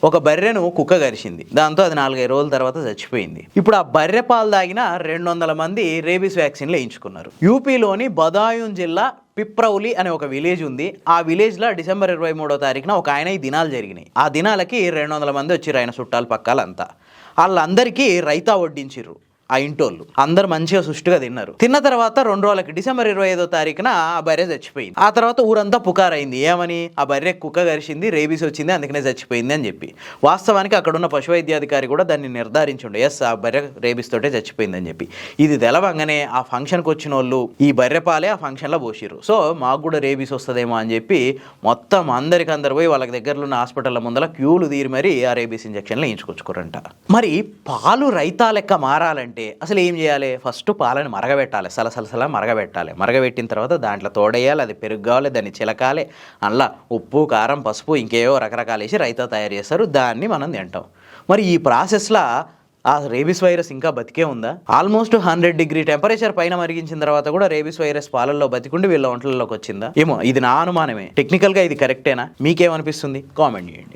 ఒక బర్రెను కుక్క గరిచింది. దాంతో అది 4-5 రోజుల తర్వాత చచ్చిపోయింది. ఇప్పుడు ఆ బర్రె పాలు తాగిన 200 మంది రేబీస్ వ్యాక్సిన్లు వేయించుకున్నారు. యూపీలోని బదాయూన్ జిల్లా పిప్రౌలి అనే ఒక విలేజ్ ఉంది. ఆ విలేజ్లో డిసెంబర్ 23వ తారీఖున ఒక ఆయన ఈ దినాలు జరిగినాయి. ఆ దినాలకి 200 మంది వచ్చిర్రు, ఆయన చుట్టాలు పక్కాలంతా. వాళ్ళందరికీ రైతా వడ్డించిర్రు. ఆ ఇంటోళ్ళు అందరు మంచిగా సుష్టుగా తిన్నారు. తిన్న తర్వాత 2 రోజులకి డిసెంబర్ 25వ తారీఖున ఆ బర్రె చచ్చిపోయింది. ఆ తర్వాత ఊరంతా పుకారైంది. ఏమని? ఆ బర్రె కుక్క గరిచింది, రేబీస్ వచ్చింది, అందుకనే చచ్చిపోయింది అని చెప్పి. వాస్తవానికి అక్కడున్న పశువైద్యాధికారి కూడా దాన్ని నిర్ధారించుండే, ఎస్ ఆ బర్రె రేబీస్ తోటే చచ్చిపోయింది అని చెప్పి. ఇది తెలవంగానే ఆ ఫంక్షన్కి వచ్చిన వాళ్ళు ఈ బర్రె పాలే ఆ ఫంక్షన్లో పోసిర్రు. సో మాకు కూడా రేబీస్ వస్తుందేమో అని చెప్పి మొత్తం అందరు పోయి వాళ్ళకి దగ్గరలో ఉన్న హాస్పిటల్ ముందర క్యూలు తీరి మరి ఆ రేబీస్ ఇంజక్షన్లు వేయించుకొచ్చుకోరంట. మరి పాలు రైతా లెక్క మారాలంటే అసలు ఏం చేయాలి? ఫస్ట్ పాలని మరగబెట్టాలి, సలసలసల మరగబెట్టాలి. మరగబెట్టిన తర్వాత దాంట్లో తోడేయాలి, అది పెరుగు కావాలి, దాన్ని చిలకాలి, అందులో ఉప్పు కారం పసుపు ఇంకేవో రకరకాలు వేసి రైతా తయారు చేస్తారు. దాన్ని మనం తింటాం. మరి ఈ ప్రాసెస్లో ఆ రేబీస్ వైరస్ ఇంకా బతికే ఉందా? ఆల్మోస్ట్ 100 డిగ్రీ టెంపరేచర్ పైన మరిగించిన తర్వాత కూడా రేబీస్ వైరస్ పాలల్లో బతికుండి వీళ్ళ ఒంట్లలోకి వచ్చిందా? ఏమో, ఇది నా అనుమానమే. టెక్నికల్గా ఇది కరెక్టేనా? మీకేమనిపిస్తుంది? కామెంట్ చేయండి.